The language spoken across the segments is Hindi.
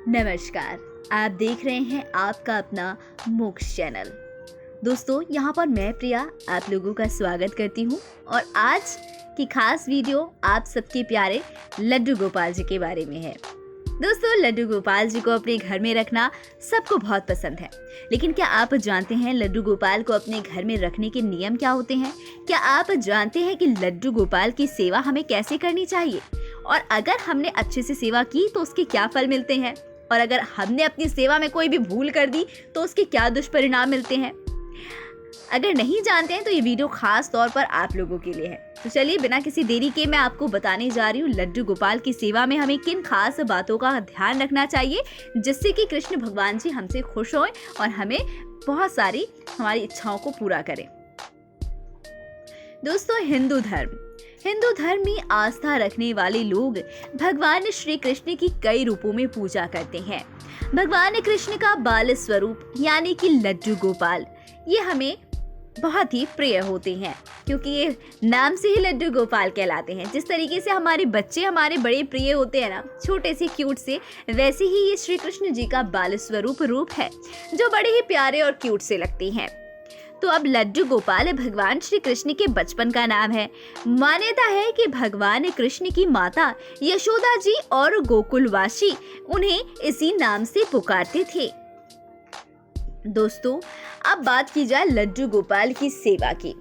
नमस्कार। आप देख रहे हैं आपका अपना मोक्ष चैनल। दोस्तों, यहाँ पर मैं प्रिया आप लोगों का स्वागत करती हूँ और आज की खास वीडियो आप सबके प्यारे लड्डू गोपाल जी के बारे में है। दोस्तों, लड्डू गोपाल जी को अपने घर में रखना सबको बहुत पसंद है, लेकिन क्या आप जानते हैं लड्डू गोपाल को अपने घर में रखने के नियम क्या होते हैं? क्या आप जानते हैं कि लड्डू गोपाल की सेवा हमें कैसे करनी चाहिए और अगर हमने अच्छे से सेवा की तो उसके क्या फल मिलते हैं, और अगर हमने अपनी सेवा में कोई भी भूल कर दी तो उसके क्या दुष्परिणाम मिलते हैं? अगर नहीं जानते हैं तो ये वीडियो खास तौर पर आप लोगों के लिए है। तो चलिए बिना किसी देरी के मैं आपको बताने जा रही हूँ लड्डू गोपाल की सेवा में हमें किन खास बातों का ध्यान रखना चाहिए जिससे कि कृष्ण भगवान जी हमसे खुश हों और हमें बहुत सारी हमारी इच्छाओं को पूरा करें। दोस्तों, हिंदू धर्म में आस्था रखने वाले लोग भगवान श्री कृष्ण की कई रूपों में पूजा करते हैं। भगवान कृष्ण का बाल स्वरूप यानी कि लड्डू गोपाल ये हमें बहुत ही प्रिय होते हैं, क्योंकि ये नाम से ही लड्डू गोपाल कहलाते हैं। जिस तरीके से हमारे बच्चे हमारे बड़े प्रिय होते हैं ना, छोटे से क्यूट से, वैसे ही ये श्री कृष्ण जी का बाल स्वरूप रूप है जो बड़े ही प्यारे और क्यूट से लगते हैं। तो अब लड्डू गोपाल भगवान श्री कृष्ण के बचपन का नाम है। मान्यता है कि भगवान कृष्ण की माता यशोदा जी और गोकुलवासी उन्हें इसी नाम से पुकारते थे। दोस्तों, अब बात की जाए लड्डू गोपाल की सेवा की,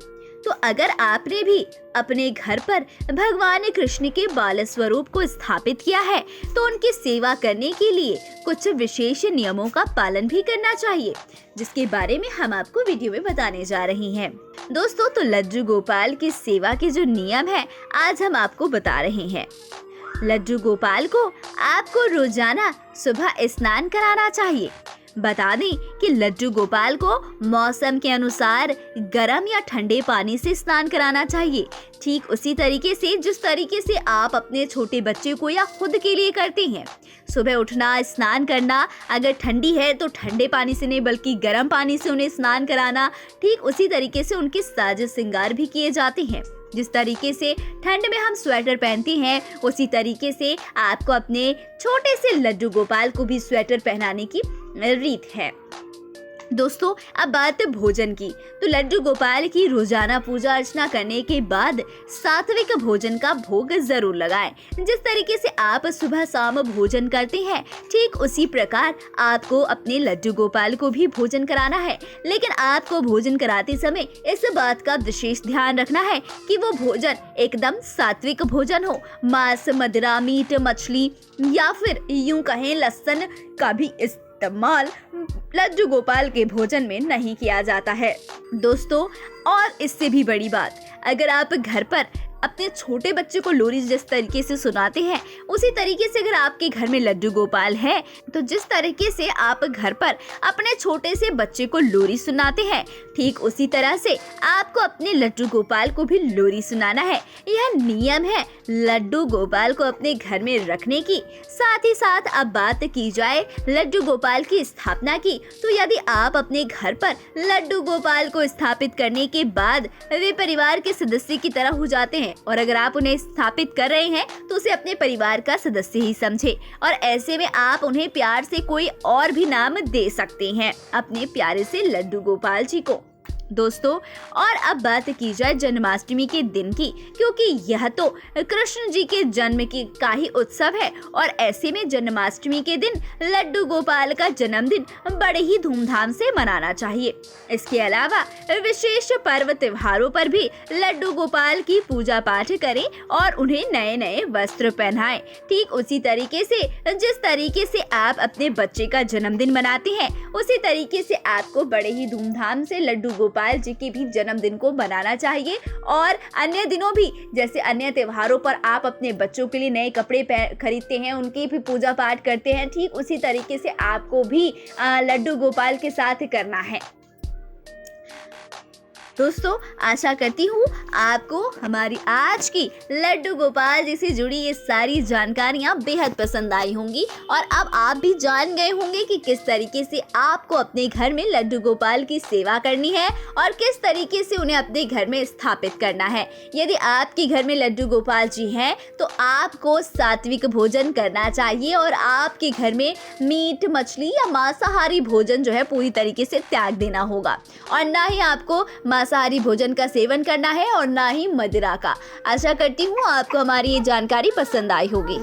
तो अगर आपने भी अपने घर पर भगवान कृष्ण के बाल स्वरूप को स्थापित किया है तो उनकी सेवा करने के लिए कुछ विशेष नियमों का पालन भी करना चाहिए, जिसके बारे में हम आपको वीडियो में बताने जा रही हैं। दोस्तों, तो लड्डू गोपाल की सेवा के जो नियम है आज हम आपको बता रहे हैं। लड्डू गोपाल को आपको रोजाना सुबह स्नान कराना चाहिए। बता दें कि लड्डू गोपाल को मौसम के अनुसार गर्म या ठंडे पानी से स्नान कराना चाहिए, ठीक उसी तरीके से जिस तरीके से आप अपने छोटे बच्चे को या खुद के लिए करते हैं। सुबह उठना, स्नान करना, अगर ठंडी है तो ठंडे पानी से नहीं बल्कि गर्म पानी से उन्हें स्नान कराना, ठीक उसी तरीके से उनके साज श्रृंगार भी किए जाते हैं। जिस तरीके से ठंड में हम स्वेटर पहनते हैं उसी तरीके से आपको अपने छोटे से लड्डू गोपाल को भी स्वेटर पहनाने की रीत है। दोस्तों, अब बात भोजन की, तो लड्डू गोपाल की रोजाना पूजा अर्चना करने के बाद सात्विक भोजन का भोग जरूर लगाएं। जिस तरीके से आप सुबह शाम भोजन करते हैं ठीक उसी प्रकार आपको अपने लड्डू गोपाल को भी भोजन कराना है, लेकिन आपको भोजन कराते समय इस बात का विशेष ध्यान रखना है कि वो भोजन एकदम सात्विक भोजन हो। मांस, मदिरा, मीट, मछली या फिर यूं कहें लहसुन का भी इस्तेमाल लड्डू गोपाल के भोजन में नहीं किया जाता है। दोस्तों, और इससे भी बड़ी बात, अगर आप घर पर अपने छोटे बच्चे को लोरी जिस तरीके से सुनाते हैं उसी तरीके से अगर आपके घर में लड्डू गोपाल है तो जिस तरीके से आप घर पर अपने छोटे से बच्चे को लोरी सुनाते हैं ठीक उसी तरह से आपको अपने लड्डू गोपाल को भी लोरी सुनाना है। यह नियम है लड्डू गोपाल को अपने घर में रखने की। साथ ही साथ अब बात की जाए लड्डू गोपाल की स्थापना की, तो यदि आप अपने घर पर लड्डू गोपाल को स्थापित करने के बाद वे परिवार के सदस्य की तरह हो जाते हैं और अगर आप उन्हें स्थापित कर रहे हैं तो उसे अपने परिवार का सदस्य ही समझे और ऐसे में आप उन्हें प्यार से कोई और भी नाम दे सकते हैं अपने प्यारे से लड्डू गोपाल जी को। दोस्तों, और अब बात की जाए जन्माष्टमी के दिन की, क्योंकि यह तो कृष्ण जी के जन्म की का ही उत्सव है और ऐसे में जन्माष्टमी के दिन लड्डू गोपाल का जन्मदिन बड़े ही धूमधाम से मनाना चाहिए। इसके अलावा विशेष पर्व त्योहारों पर भी लड्डू गोपाल की पूजा पाठ करें और उन्हें नए नए वस्त्र पहनाएं। ठीक उसी तरीके से जिस तरीके से आप अपने बच्चे का जन्मदिन मनाते हैं उसी तरीके से आपको बड़े ही धूमधाम से लड्डू गोपाल जी के भी जन्मदिन को मनाना चाहिए। और अन्य दिनों भी जैसे अन्य त्योहारों पर आप अपने बच्चों के लिए नए कपड़े खरीदते हैं, उनकी भी पूजा पाठ करते हैं, ठीक उसी तरीके से आपको भी लड्डू गोपाल के साथ करना है। दोस्तों, आशा करती हूँ आपको हमारी आज की लड्डू गोपाल जी से जुड़ी ये सारी जानकारियाँ बेहद पसंद आई होंगी और अब आप भी जान गए होंगे कि किस तरीके से आपको अपने घर में लड्डू गोपाल की सेवा करनी है और किस तरीके से उन्हें अपने घर में स्थापित करना है। यदि आपके घर में लड्डू गोपाल जी हैं तो आपको सात्विक भोजन करना चाहिए और आपके घर में मीट, मछली या मांसाहारी भोजन जो है पूरी तरीके से त्याग देना होगा और ना ही आपको मांसाहारी भोजन का सेवन करना है और ना ही मदिरा का। आशा करती हूँ आपको हमारी ये जानकारी पसंद आई होगी।